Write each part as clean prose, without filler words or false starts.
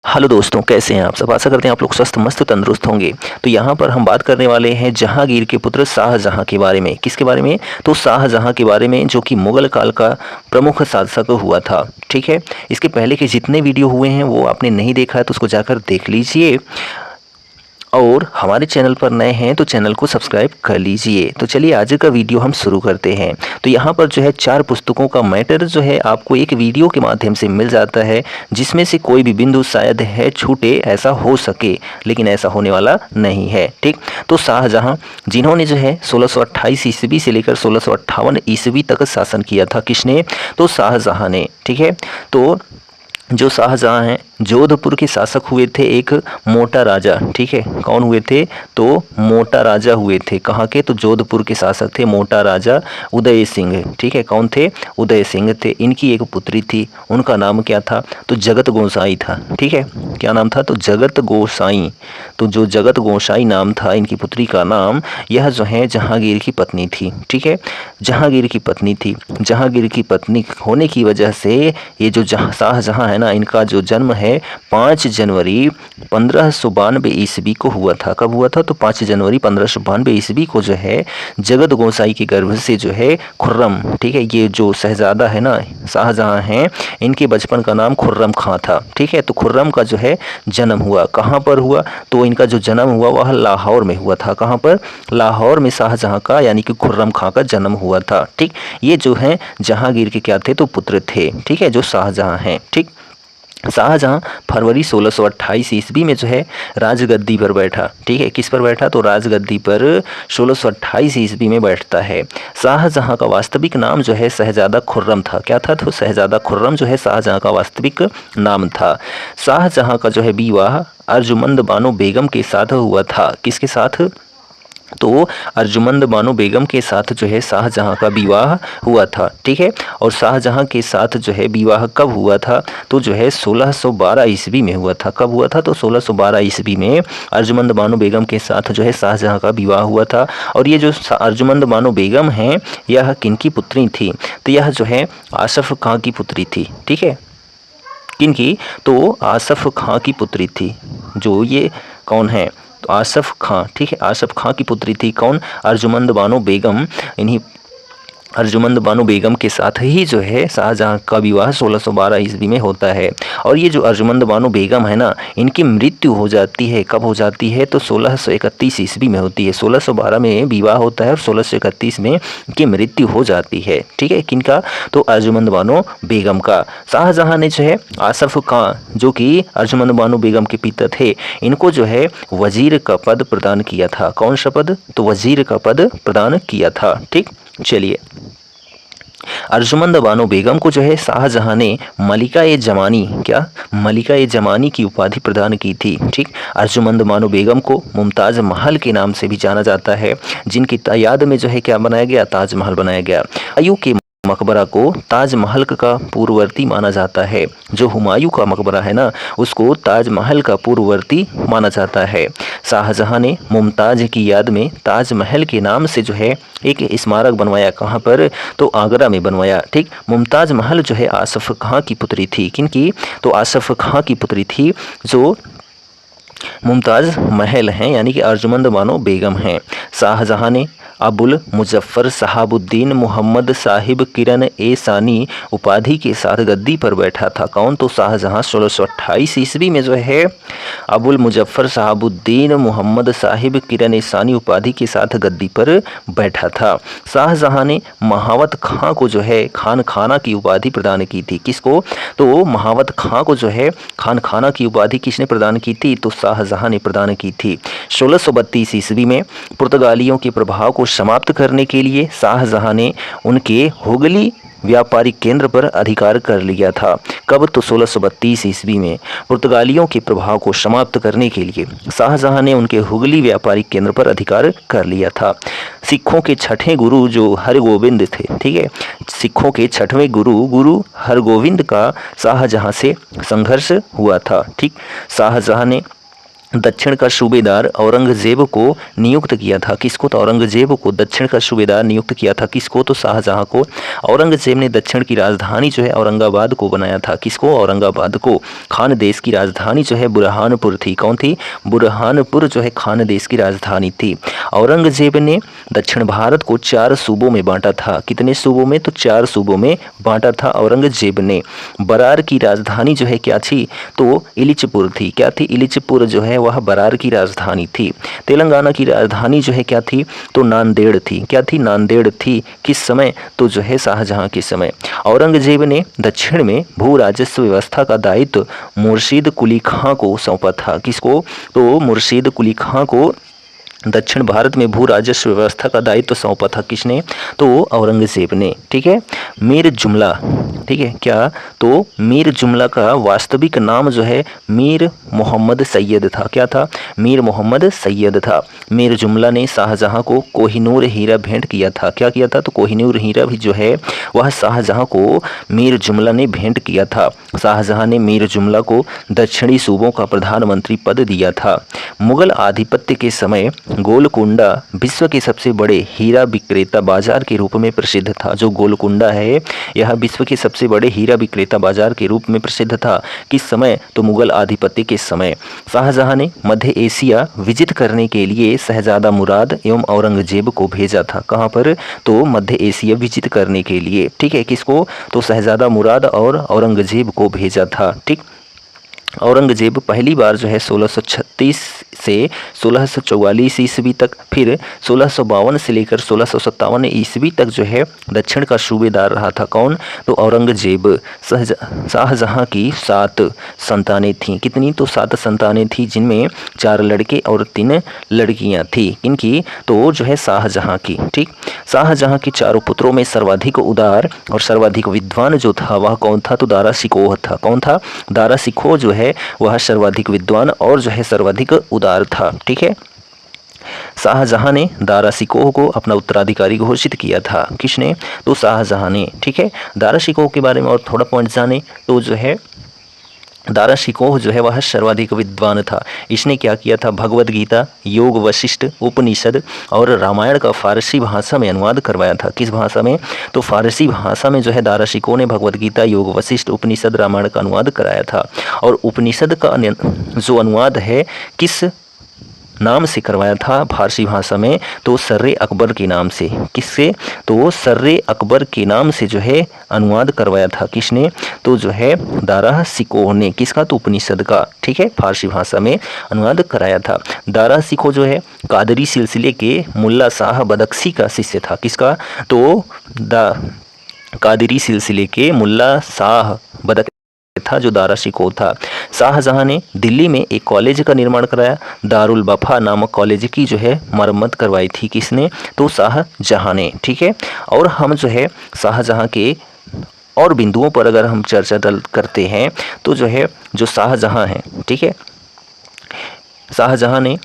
Hello दोस्तों, कैसे हैं आप सब। आशा करते हैं आप लोग स्वस्थ मस्त तंदुरुस्त होंगे। तो यहाँ पर हम बात करने वाले हैं जहांगीर के पुत्र शाहजहां के बारे में। किसके बारे में? तो शाहजहां के बारे में, जो कि मुगल काल का प्रमुख शासक हुआ था। ठीक है, इसके पहले के जितने वीडियो हुए हैं वो आपने नहीं देखा है तो उसको जाकर देख लीजिए, और हमारे चैनल पर नए हैं तो चैनल को सब्सक्राइब कर लीजिए। तो चलिए आज का वीडियो हम शुरू करते हैं। तो यहाँ पर जो है 4 पुस्तकों का मैटर जो है आपको एक वीडियो के माध्यम से मिल जाता है, जिसमें से कोई भी बिंदु शायद है छूटे, ऐसा हो सके, लेकिन ऐसा होने वाला नहीं है। ठीक, तो शाहजहां जिन्होंने जो है 1628 ईस्वी से लेकर 1658 ईस्वी तक शासन किया था। किसने? तो शाहजहां ने। ठीक है, तो जो शाहजहां हैं जोधपुर के शासक हुए थे, एक मोटा राजा। ठीक है, कौन हुए थे? तो मोटा राजा हुए थे। कहाँ के? तो जोधपुर के शासक थे मोटा राजा उदय सिंह। ठीक है, कौन थे? उदय सिंह थे। इनकी एक पुत्री थी, उनका नाम क्या था? तो जगत गोसाई था। ठीक है, क्या नाम था? तो जगत गोसाई। तो जो जगत गोसाई नाम था इनकी पुत्री का नाम, यह जो है जहांगीर की पत्नी थी। ठीक है, जहांगीर की पत्नी थी। जहांगीर की पत्नी होने की वजह से ये जो शाहजहां है ना, इनका जो जन्म है 5 जनवरी 1592 ईस्वी को हुआ था। कब हुआ था? तो 5 जनवरी 1592 ईस्वी को जो है जगत गोसाई के गर्भ से जो है खुर्रम, ठीक है, ये जो शहजादा है ना शाहजहां हैं, इनके बचपन का नाम खुर्रम खां था। ठीक है, तो खुर्रम का जो है जन्म हुआ। कहाँ पर हुआ? तो इनका जो जन्म हुआ वह लाहौर में हुआ था। कहाँ पर? लाहौर में शाहजहां का यानी कि खुर्रम खां का जन्म हुआ था। ठीक, ये जो है जहांगीर के क्या थे? तो पुत्र थे। ठीक है, जो शाहजहां हैं। ठीक, शाहजहां फरवरी 1628 ईस्वी में जो है राजगद्दी पर बैठा। ठीक है, किस पर बैठा? तो राजगद्दी पर 1628 ईस्वी में बैठता है। शाहजहां का वास्तविक नाम जो है शहजादा खुर्रम था। क्या था? तो शहजादा खुर्रम जो है शाहजहां का वास्तविक नाम था। शाहजहां का जो है विवाह अर्जुमंद बानो बेगम के साथ हुआ था। किसके साथ? तो अर्जुमंद बानो बेगम के साथ जो है शाहजहां का विवाह हुआ था। ठीक है, और शाहजहां के साथ जो है विवाह कब हुआ था? तो जो है 1612 ईस्वी में हुआ था। कब हुआ था? तो 1612 ईस्वी में अर्जुमंद बानो बेगम के साथ जो है शाहजहां का विवाह हुआ था। और ये जो अर्जुमंद बानो बेगम हैं, यह किनकी पुत्री थी? तो यह जो है आसफ खां की पुत्री थी। ठीक है, किनकी? तो आसफ खां की पुत्री थी। जो ये कौन है? तो आसफ खां। ठीक है, आसफ खां की पुत्री थी। कौन? अर्जुमंद बानो बेगम। इन्हीं अर्जुमंद बानो बेगम के साथ ही जो है शाहजहां का विवाह 1612 ईस्वी में होता है। और ये जो अर्जुमंद बानो बेगम है ना, इनकी मृत्यु हो जाती है। कब हो जाती है? तो 1631 ईस्वी में होती है। 1612 में विवाह होता है और 1631 में इनकी मृत्यु हो जाती है। ठीक है, किनका? तो अर्जुमंद बानो बेगम का। शाहजहां ने जो है आसफ खां, जो कि अर्जुमंद बानो बेगम के पिता थे, इनको जो है वजीर का पद प्रदान किया था। कौन सा पद? तो वजीर का पद प्रदान किया था। ठीक, चलिए, अर्जुमंद बानो बेगम को जो है शाहजहां ने मलिका ए जमानी, क्या? मलिका ए जमानी की उपाधि प्रदान की थी। ठीक, अर्जुमंद बानो बेगम को मुमताज महल के नाम से भी जाना जाता है, जिनकी याद में जो है क्या बनाया गया? ताजमहल बनाया गया। हुमायूं के मकबरा को ताजमहल का पूर्ववर्ती माना जाता है। जो हुमायूं का मकबरा है ना, उसको ताजमहल का पूर्ववर्ती माना जाता है। शाहजहां ने मुमताज की याद में ताजमहल के नाम से जो है एक स्मारक बनवाया। कहाँ पर? तो आगरा में बनवाया। ठीक, मुमताज महल जो है आसफ खां की पुत्री थी। किनकी? तो आसफ खां की पुत्री थी। जो मुमताज़ महल हैं यानी कि अर्जुमंद बानो बेगम हैं। शाहजहां ने अबुल मुजफ्फर शहाबुद्दीन मोहम्मद साहिब किरण ए सानी उपाधि के साथ गद्दी पर बैठा था। कौन? तो शाहजहां 1628 ईस्वी में जो है अबुल मुजफ्फर शहाबुद्दीन मोहम्मद साहिब किरण ए सानी उपाधि के साथ गद्दी पर बैठा था। शाहजहां ने महावत खां को जो है खान खाना की उपाधि प्रदान की थी। किसको? तो महावत खां को जो है खान खाना की उपाधि किसने प्रदान की थी? तो शाहजहां ने प्रदान की थी। 1632 ईस्वी में पुर्तगालियों के प्रभाव को समाप्त करने के लिए शाहजहां ने उनके हुगली व्यापारिक केंद्र पर अधिकार कर लिया था। कब? तो 1632 ईस्वी में पुर्तगालियों के प्रभाव को समाप्त करने के लिए शाहजहां ने उनके हुगली व्यापारिक केंद्र पर अधिकार कर लिया था। सिखों के छठवें गुरु जो हरगोविंद थे, ठीक है, सिखों के छठवें गुरु हरगोविंद का शाहजहां से संघर्ष हुआ था। ठीक, शाहजहां ने दक्षिण का सूबेदार औरंगजेब को नियुक्त किया था। किसको? तो औरंगजेब को दक्षिण का सूबेदार नियुक्त किया था। किसको? तो शाहजहां को। औरंगजेब ने दक्षिण की राजधानी जो है औरंगाबाद को बनाया था। किसको? औरंगाबाद को। खानदेश की राजधानी जो है बुरहानपुर थी। कौन थी? बुरहानपुर जो है खानदेश की राजधानी थी। औरंगजेब ने दक्षिण भारत को 4 सूबों में बांटा था। कितने सूबों में? तो 4 सूबों में बांटा था औरंगजेब ने। बरार की राजधानी जो है क्या थी? तो इलिचपुर थी। क्या थी? इलिचपुर जो है वह बरार की राजधानी थी। तेलंगाना की राजधानी जो है क्या थी? तो नांदेड़ थी। क्या थी? नांदेड़ थी। किस समय? तो जो है शाहजहां के समय। औरंगजेब ने दक्षिण में भू राजस्व व्यवस्था का दायित्व मुर्शीद कुली खां को सौंपा था। किसको? तो मुर्शीद कुली खां को दक्षिण भारत में भू राजस्व व्यवस्था का दायित्व सौंपा था। किसने? तो औरंगजेब ने। ठीक है। मीर जुमला, ठीक है क्या? तो मीर जुमला का वास्तविक नाम जो है मीर मोहम्मद सैयद था। क्या था? मीर मोहम्मद सैयद था। मीर जुमला ने शाहजहां को कोहिनूर हीरा भेंट किया था। क्या किया था? तो कोहिनूर हीरा भी जो है वह शाहजहां को मीर जुमला ने भेंट किया था। शाहजहां ने मीर जुमला को दक्षिणी सूबों का प्रधानमंत्री पद दिया था। मुगल आधिपत्य के समय गोलकुंडा विश्व के सबसे बड़े हीरा विक्रेता बाजार के रूप में प्रसिद्ध था। जो गोलकुंडा है यह विश्व के सबसे बड़े हीरा विक्रेता बाजार के रूप में प्रसिद्ध था। किस समय? तो मुगल आधिपत्य के समय। शाहजहां ने मध्य एशिया विजिट करने के लिए शहजादा मुराद एवं औरंगजेब को भेजा था। कहाँ पर? तो मध्य एशिया विजिट करने के लिए। ठीक है। किसको? तो शहजादा मुराद और औरंगजेब को भेजा था। ठीक। औरंगजेब पहली बार जो है 1636 से 1644 ईस्वी तक, फिर 1652 से लेकर 1657 ईस्वी तक जो है दक्षिण का सूबेदार रहा था। कौन? तो औरंगजेब। शाहजहां की 7 संतानें थीं। कितनी? तो 7 संतानें थीं, जिनमें 4 लड़के और 3 लड़कियां थीं। इनकी? तो जो है शाहजहां की। ठीक। शाहजहां के चारों पुत्रों में सर्वाधिक उदार और सर्वाधिक विद्वान जो था वह कौन था? तो दारा शिकोह था। कौन था? दारा शिकोह जो है वह सर्वाधिक विद्वान और जो है सर्वाधिक उदार था। ठीक है। शाहजहां ने दारा शिकोह को अपना उत्तराधिकारी घोषित किया था। किसने? तो शाहजहां ने। ठीक है। दारा शिकोह के बारे में और थोड़ा पॉइंट जाने तो जो है दारा शिकोह जो है वह सर्वाधिक विद्वान था। इसने क्या किया था? भगवद गीता, योग वशिष्ठ, उपनिषद और रामायण का फारसी भाषा में अनुवाद करवाया था। किस भाषा में? तो फारसी भाषा में जो है दारा शिकोह ने भगवद गीता, योग वशिष्ठ, उपनिषद, रामायण का अनुवाद कराया था। और उपनिषद का जो अनुवाद है किस नाम से करवाया था फारसी भाषा में? तो सर्रे अकबर के नाम से। किससे? तो सर्रे अकबर के नाम से जो है अनुवाद करवाया था। किसने? तो जो है दारा शिकोह ने। किसका? तो उपनिषद का। ठीक है। फारसी भाषा में अनुवाद कराया था। दारा शिकोह जो है कादरी सिलसिले के मुल्ला शाह बदख्शी का शिष्य था। किसका? तो कादरी सिलसिले के मुल्ला शाह बदख्शी था जो दारा शिकोह था। शाहजहां ने दिल्ली में एक कॉलेज का निर्माण कराया। दारुल वफा नामक कॉलेज की जो है मरम्मत करवाई थी। किसने? तो शाहजहां ने। ठीक है। और हम जो है शाहजहां के और बिंदुओं पर अगर हम चर्चा करते हैं तो जो है जो शाहजहां है, ठीक है, शाहजहां ने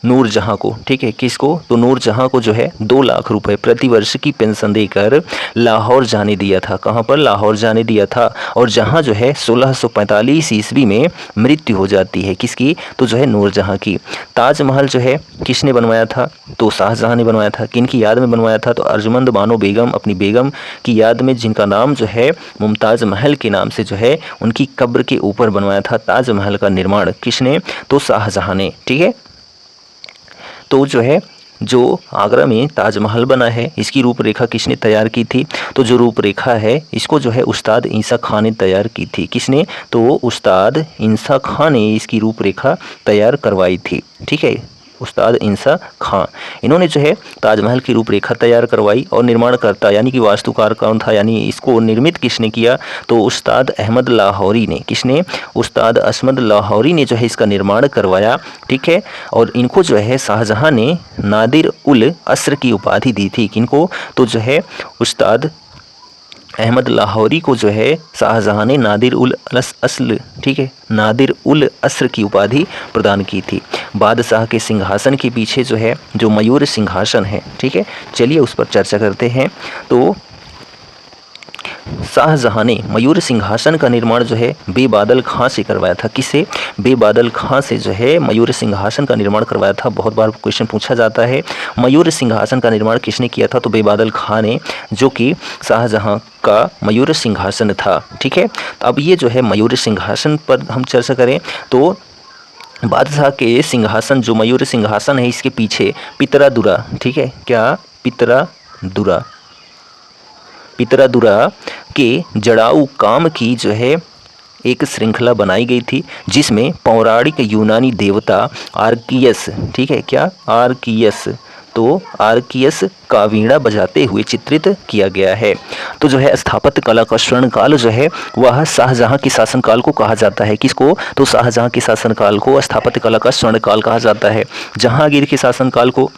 नूरजहां को, ठीक है, किसको? तो नूरजहां को जो है 2 लाख रुपए प्रति वर्ष की पेंशन देकर लाहौर जाने दिया था। कहाँ पर? लाहौर जाने दिया था। और जहां जो है 1645 ईस्वी में मृत्यु हो जाती है। किसकी? तो जो है नूरजहां की। ताजमहल जो है किसने बनवाया था? तो शाहजहां ने बनवाया था। किन की याद में बनवाया था? तो अर्जुमंद बानो बेगम, अपनी बेगम की याद में, जिनका नाम जो है मुमताज़ महल के नाम से जो है उनकी कब्र के ऊपर बनवाया था ताजमहल का निर्माण। किसने? तो शाहजहां ने। ठीक है। तो जो है जो आगरा में ताजमहल बना है इसकी रूपरेखा किसने तैयार की थी? तो जो रूपरेखा है इसको जो है उस्ताद इंसा खान ने तैयार की थी। किसने? तो उस्ताद इंसा खान ने इसकी रूपरेखा तैयार करवाई थी। ठीक है। उस्ताद इंसा खां, इन्होंने जो है ताजमहल की रूपरेखा तैयार करवाई। और निर्माणकर्ता यानी कि वास्तुकार कौन था, यानी इसको निर्मित किसने किया? तो उस्ताद अहमद लाहौरी ने। किसने? उस्ताद अहमद लाहौरी ने जो है इसका निर्माण करवाया। ठीक है। और इनको जो है शाहजहां ने नादिर उल अस्र की उपाधि दी थी। किनको? तो जो है उस्ताद अहमद लाहौरी को जो है शाहजहां ने नादिर उल अस्ल, ठीक है, नादिर उल अस्र की उपाधि प्रदान की थी। बादशाह के सिंहासन के पीछे जो है जो मयूर सिंहासन है, ठीक है, चलिए उस पर चर्चा करते हैं। तो शाहजहां ने मयूर सिंहासन का निर्माण जो है बेबादल खां से करवाया था। किसे? बेबादल खां से जो है मयूर सिंहासन का निर्माण करवाया था। बहुत बार क्वेश्चन पूछा जाता है मयूर सिंहासन का निर्माण किसने किया था, तो बेबादल खां ने, जो कि शाहजहां का मयूर सिंहासन था। ठीक है, तो अब ये जो है मयूर सिंहासन पर हम चर्चा करें तो बादशाह के सिंहासन, जो मयूर सिंहासन है, इसके पीछे पितरादुरा, ठीक है, क्या? पितरादुरा के जड़ाऊ काम की जो है एक श्रृंखला बनाई गई थी, जिसमें पौराणिक यूनानी देवता आर्कियस, ठीक है, क्या? आर्कियस, तो आर्कियस का वीणा बजाते हुए चित्रित किया गया है। तो जो है स्थापत्य कला का स्वर्णकाल जो है वह शाहजहां के शासनकाल को कहा जाता है। किसको? तो शाहजहां के शासनकाल को स्थापत्य कला का स्वर्णकाल कहा जाता है। जहांगीर के शासनकाल को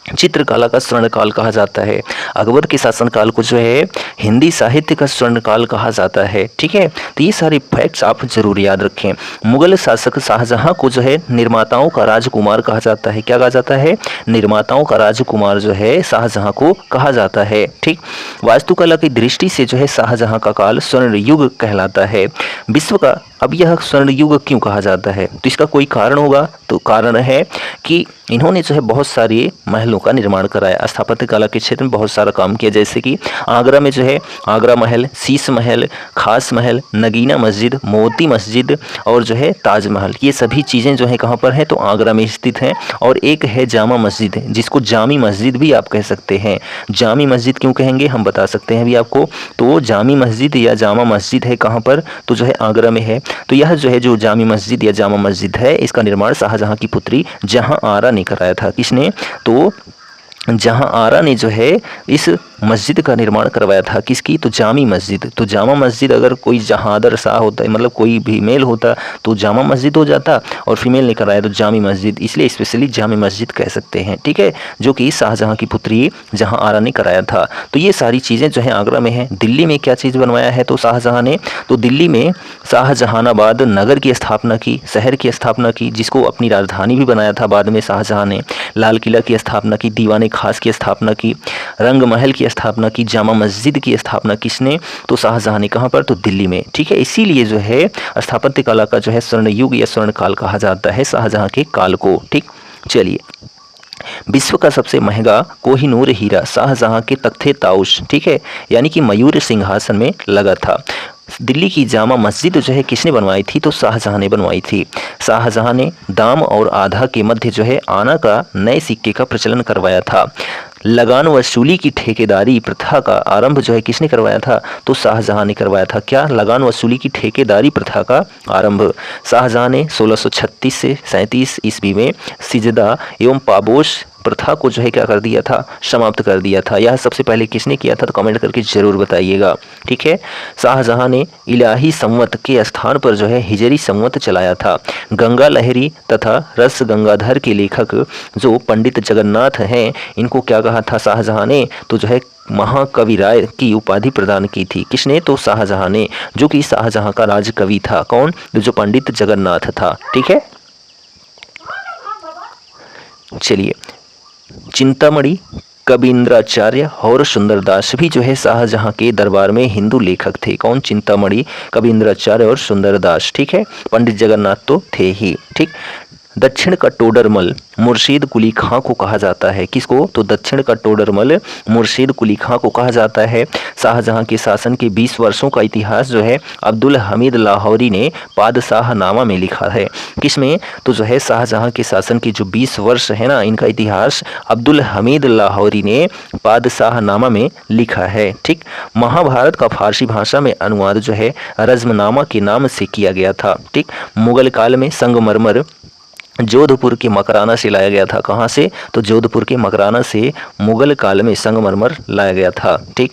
चित्रकला का स्वर्णकाल कहा जाता है। अकबर के शासनकाल को जो है हिंदी साहित्य का स्वर्णकाल कहा जाता है। ठीक है, तो ये सारे फैक्ट्स आप जरूर याद रखें। मुगल शासक शाहजहां को जो है निर्माताओं का राजकुमार कहा जाता है। क्या कहा जाता है? निर्माताओं का राजकुमार जो है शाहजहां को कहा जाता है। ठीक, वास्तुकला की दृष्टि से जो है शाहजहां का काल स्वर्ण युग कहलाता है। विश्व का अब यह स्वर्ण युग क्यों कहा जाता है? तो इसका कोई कारण होगा, तो कारण है कि इन्होंने जो है बहुत सारे महलों का निर्माण कराया। स्थापत्य कला के क्षेत्र में बहुत सारा काम किया, जैसे कि आगरा में जो है आगरा महल, शीश महल, खास महल, नगीना मस्जिद, मोती मस्जिद और जो है ताजमहल, ये सभी चीज़ें जो है कहाँ पर हैं? तो आगरा में स्थित हैं। और एक है जामा मस्जिद, जिसको जामी मस्जिद भी आप कह सकते हैं। जामी मस्जिद क्यों कहेंगे हम बता सकते हैं अभी आपको। तो जामी मस्जिद या जामा मस्जिद है कहाँ पर? तो जो है आगरा में है। तो यह जो है जो जामी मस्जिद या जामा मस्जिद है, इसका निर्माण शाहजहां की पुत्री जहां आरा ने कराया था। किसने? तो जहां आरा ने जो है इस मस्जिद का निर्माण करवाया था। किसकी? तो जामी मस्जिद। तो जामा मस्जिद, अगर कोई जहादर शाह होता है, मतलब कोई भी मेल होता तो जामा मस्जिद हो जाता, और फीमेल ने कराया तो जामी मस्जिद, इसलिए स्पेशली जामी मस्जिद कह सकते हैं। ठीक है, जो कि शाहजहां की पुत्री जहां आरा ने कराया था। तो ये सारी चीज़ें जो है आगरा में है। दिल्ली में क्या चीज़ बनवाया है तो शाहजहां ने? तो दिल्ली में शाहजहानाबाद नगर की स्थापना की, शहर की स्थापना की, जिसको अपनी राजधानी भी बनाया था बाद में शाहजहां ने। लाल किला की स्थापना की, दीवाने खास की स्थापना की, रंग महल की स्थापना की, जामा मस्जिद की स्थापना किसने? तो शाहजहां ने। कहाँ पर? तो दिल्ली में। ठीक है, इसीलिए जो है स्थापत्य कला का जो है स्वर्ण युग या स्वर्ण काल कहा जाता है शाहजहां के काल को। ठीक, चलिए, विश्व का सबसे महंगा कोहिनूर हीरा शाहजहां के तख्ते ताउश, ठीक है, यानी कि मयूर सिंहासन में लगा था। दिल्ली की जामा मस्जिद जो है किसने बनवाई थी? तो शाहजहां ने बनवाई थी। शाहजहां ने दाम और आधा के मध्य जो है आना का नए सिक्के का प्रचलन करवाया था। लगान वसूली की ठेकेदारी प्रथा का आरंभ जो है किसने करवाया था? तो शाहजहां ने करवाया था। क्या? लगान वसूली की ठेकेदारी प्रथा का आरंभ शाहजहां ने 1636 से 37 ईस्वी में सिजदा एवं पाबोश प्रथा को जो है क्या कर दिया था? समाप्त कर दिया था। यह सबसे पहले किसने किया था? तो कमेंट करके जरूर बताइएगा। ठीक है, शाहजहां ने इलाही संवत के स्थान पर जो है हिजरी संवत चलाया था। गंगा लहरी तथा रस गंगाधर के लेखक जो पंडित जगन्नाथ हैं, इनको क्या कहा था शाहजहां ने? तो जो है महाकवि राय की उपाधि प्रदान की थी। किसने? तो शाहजहां ने, जो कि शाहजहां का राजकवि था। कौन? जो पंडित जगन्नाथ था। ठीक है, चलिए, चिंतामणि, कबींद्राचार्य और सुंदरदास भी जो है शाहजहां के दरबार में हिंदू लेखक थे। कौन? चिंतामणि, कबींद्राचार्य और सुंदरदास। ठीक है, पंडित जगन्नाथ तो थे ही। ठीक, दक्षिण का टोडरमल मुर्शीद कुली खां को कहा जाता है। किसको? तो दक्षिण का टोडरमल मुर्शीद कुली खां को कहा जाता है। शाहजहां के शासन के 20 वर्षों का इतिहास जो है अब्दुल हमीद लाहौरी ने पादशाहनामा में लिखा है। किसमें? तो जो है शाहजहां के शासन के जो 20 वर्ष है ना, इनका इतिहास अब्दुल हमीद लाहौरी ने पादशाहनामा में लिखा है। ठीक, महाभारत का फारसी भाषा में अनुवाद जो है रज़्मनामा के नाम से किया गया था। ठीक, मुगल काल में संगमरमर जोधपुर के मकराना से लाया गया था। कहाँ से? तो जोधपुर के मकराना से मुगल काल में संगमरमर लाया गया था। ठीक,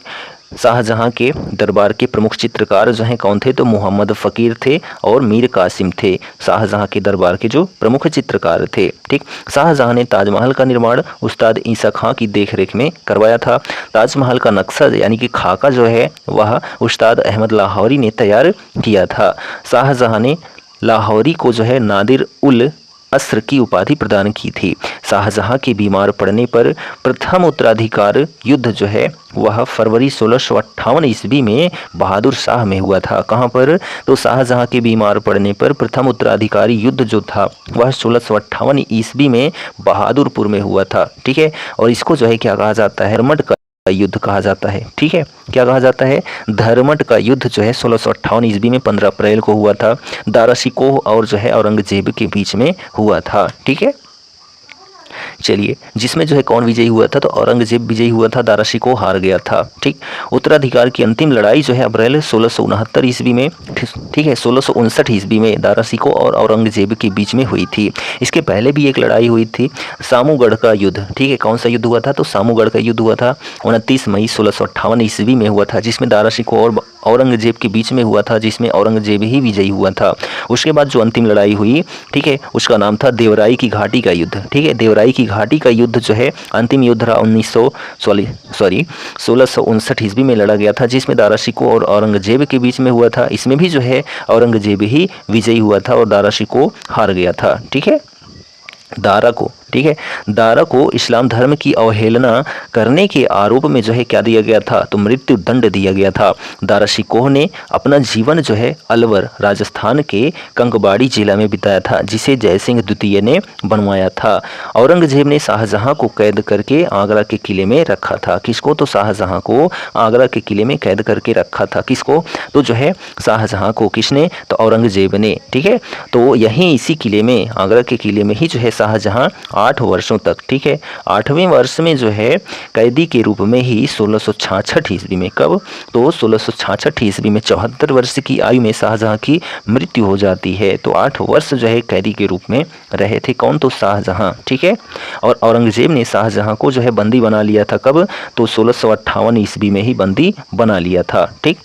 शाहजहां के दरबार के प्रमुख चित्रकार जो हैं कौन थे? तो मोहम्मद फ़कीर थे और मीर कासिम थे। शाहजहां के दरबार के जो प्रमुख चित्रकार थे। ठीक, शाहजहां ने ताजमहल का निर्माण उस्ताद ईसा खां की देखरेख में करवाया था। ताजमहल का नक्शा यानी कि खाका जो है वह उस्ताद अहमद लाहौरी ने तैयार किया था। शाहजहां ने लाहौरी को जो है नादिर उल अस्त्र की उपाधि प्रदान की थी। शाहजहां के बीमार पड़ने पर प्रथम उत्तराधिकार युद्ध जो है वह फरवरी 1658 ईस्वी में बहादुर शाह में हुआ था। कहाँ पर? तो शाहजहां के बीमार पड़ने पर प्रथम उत्तराधिकारी युद्ध जो था वह 1658 ईस्वी में बहादुरपुर में हुआ था। ठीक है, और इसको जो है क्या कहा जाता है? धर्मट का युद्ध कहा जाता है। ठीक है, क्या कहा जाता है? धर्मट का युद्ध जो है 1658 ईस्वी में 15 अप्रैल को हुआ था। दारा शिकोह और जो है औरंगजेब के बीच में हुआ था। ठीक है, चलिए, जिसमें जो है कौन विजयी हुआ था? तो औरंगजेब विजयी हुआ था, दारा शिकोह हार गया था। ठीक, उत्तराधिकार की अंतिम लड़ाई जो है अप्रैल 1669 ईस्वी में, ठीक है, 1659 ईस्वी में दारा शिकोह और औरंगजेब के बीच में हुई थी। इसके पहले भी एक लड़ाई हुई थी, सामूगढ़ का युद्ध। ठीक है, कौन सा युद्ध हुआ था? तो सामूगढ़ का युद्ध हुआ था 29 मई 1658 ईस्वी में हुआ था, जिसमें दारा शिकोह और औरंगजेब के बीच में हुआ था, जिसमें औरंगजेब ही विजयी हुआ था। उसके बाद जो अंतिम लड़ाई हुई, ठीक है, उसका नाम था देवराई की घाटी का युद्ध। ठीक है, देवराई की घाटी का युद्ध जो है अंतिम युद्ध रहा 1659 ईस्वी में लड़ा गया था, जिसमें दारा शिकोह और औरंगजेब के बीच में हुआ था। इसमें भी जो है औरंगजेब ही विजयी हुआ था और दारा शिकोह हार गया था। ठीक है, दारा को, ठीक है, दारा को इस्लाम धर्म की अवहेलना करने के आरोप में जो है क्या दिया गया था? तो मृत्यु दंड दिया गया था। दारा शिकोह ने अपना जीवन जो है अलवर राजस्थान के कंकबाड़ी जिला में बिताया था, जिसे जयसिंह द्वितीय ने बनवाया था। औरंगजेब ने शाहजहां को कैद करके आगरा के किले में रखा था। किसको? तो शाहजहां को आगरा के किले में कैद करके रखा था। किसको? तो जो है शाहजहां को। किसने? तो औरंगजेब ने। ठीक है, तो यहीं इसी किले में, आगरा के किले में ही जो है शाहजहां 8 वर्षों तक, ठीक है, 8वें वर्ष में जो है कैदी के रूप में ही 1666 ईस्वी में, कब? तो 1666 ईस्वी में 74 वर्ष की आयु में शाहजहां की मृत्यु हो जाती है। तो 8 वर्ष जो है कैदी के रूप में रहे थे। कौन? तो शाहजहां। ठीक है, और औरंगजेब ने शाहजहां को जो है बंदी बना लिया था। कब? तो 1658 ईस्वी में ही बंदी बना लिया था। ठीक,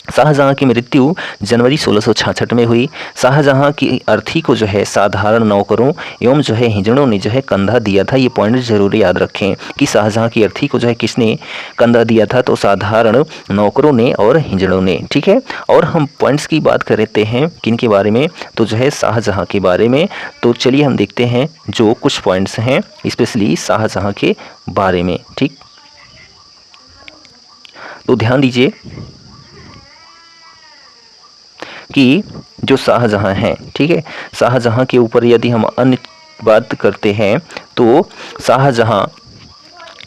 शाहजहां की मृत्यु जनवरी 1666 में हुई। शाहजहां की अर्थी को जो है साधारण नौकरों एवं जो है हिजड़ों ने जो है कंधा दिया था। ये पॉइंट जरूर याद रखें कि शाहजहां की अर्थी को जो है किसने कंधा दिया था? तो साधारण नौकरों ने और हिजड़ों ने। ठीक है, और हम पॉइंट्स की बात कर लेते हैं किन के बारे में? तो जो है शाहजहां के बारे में। तो चलिए हम देखते हैं जो कुछ पॉइंट्स हैं स्पेशली शाहजहां के बारे में। ठीक, तो ध्यान दीजिए कि जो शाहजहां हैं, ठीक है, शाहजहां के ऊपर यदि हम अन्य बात करते हैं तो शाहजहां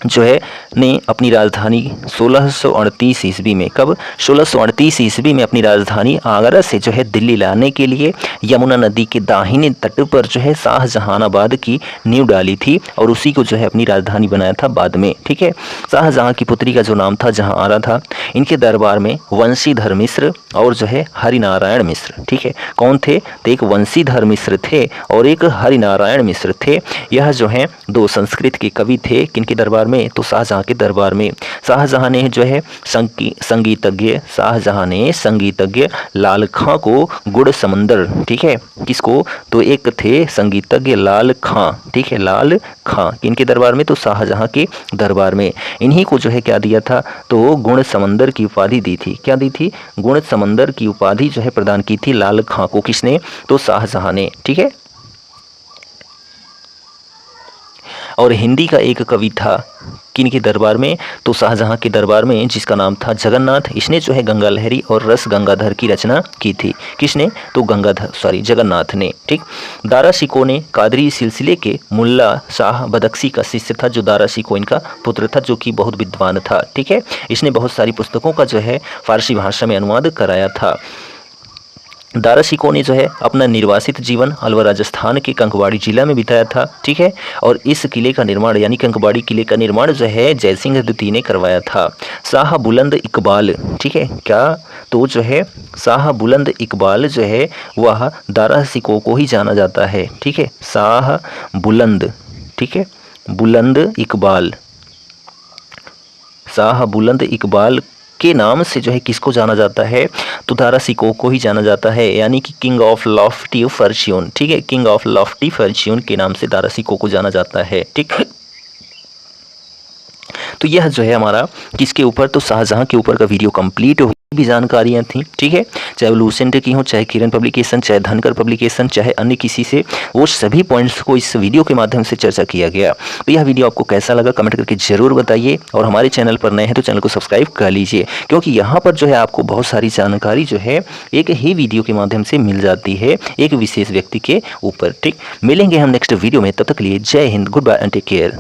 जो है ने अपनी राजधानी 1638 ईस्वी में, कब? 1638 ईस्वी में अपनी राजधानी आगरा से जो है दिल्ली लाने के लिए यमुना नदी के दाहिने तट पर जो है शाहजहानाबाद की नींव डाली थी और उसी को जो है अपनी राजधानी बनाया था बाद में। ठीक है, शाहजहां की पुत्री का जो नाम था जहांआरा था। इनके दरबार में वंशीधर मिश्र और जो है हरिनारायण मिश्र, ठीक है, कौन थे? तो एक वंशीधर मिश्र थे और एक हरिनारायण मिश्र थे। यह जो है 2 संस्कृत के कवि थे। किनके दरबार में? तो शाहजहां के दरबार में। शाहजहां ने जो है संगीतज्ञ लाल खां को गुड़ समंदर, ठीक है, किसको? तो एक थे संगीतज्ञ लाल खां, ठीक है, लाल खां। किनके दरबार में? तो शाहजहां के दरबार में। इन्हीं को जो है क्या दिया था? तो गुण समंदर की उपाधि दी थी। क्या दी थी? गुण समंदर की उपाधि जो है प्रदान की थी लाल खां को। किसने? तो शाहजहां ने। ठीक है, और हिंदी का एक कवि था किनके दरबार में? तो शाहजहां के दरबार में, जिसका नाम था जगन्नाथ। इसने जो है गंगा लहरी और रस गंगाधर की रचना की थी। किसने? तो जगन्नाथ ने। ठीक, दारा शिकोह ने कादरी सिलसिले के मुल्ला शाह बदख्शी का शिष्य था। जो दारा शिकोह इनका पुत्र था, जो कि बहुत विद्वान था। ठीक है, इसने बहुत सारी पुस्तकों का जो है फारसी भाषा में अनुवाद कराया था। दारा शिकोह ने जो है अपना निर्वासित जीवन अलवर राजस्थान के कंकबाड़ी जिला में बिताया था। ठीक है, और इस किले का निर्माण यानी कंकबाड़ी किले का निर्माण जो है जयसिंह द्वितीय ने करवाया था। शाह बुलंद इकबाल, ठीक है, क्या? तो जो है शाह बुलंद इकबाल जो है वह दारा शिकोह को ही जाना जाता है। ठीक है, शाह बुलंद, ठीक है, बुलंद इकबाल, शाह बुलंद इकबाल के नाम से जो है किसको जाना जाता है? तो दारा शिकोह को ही जाना जाता है, यानी कि किंग ऑफ लॉफ्टी फॉर्च्यून। ठीक है, किंग ऑफ लॉफ्टी फॉर्च्यून के नाम से दारा शिकोह को जाना जाता है। ठीक, तो यह जो है हमारा किसके ऊपर, तो शाहजहाँ के ऊपर का वीडियो कंप्लीट हो भी जानकारियां थी, ठीक है। चाहे वो लूसेंट की हो, चाहे किरण पब्लिकेशन, चाहे धनकर पब्लिकेशन, चाहे अन्य किसी से, वो सभी पॉइंट्स को इस वीडियो के माध्यम से चर्चा किया गया। तो यह वीडियो आपको कैसा लगा कमेंट करके जरूर बताइए, और हमारे चैनल पर नए हैं तो चैनल को सब्सक्राइब कर लीजिए, क्योंकि यहाँ पर जो है आपको बहुत सारी जानकारी जो है एक ही वीडियो के माध्यम से मिल जाती है एक विशेष व्यक्ति के ऊपर, ठीक। मिलेंगे हम नेक्स्ट वीडियो में, तब तक के लिए जय हिंद, goodbye and take care.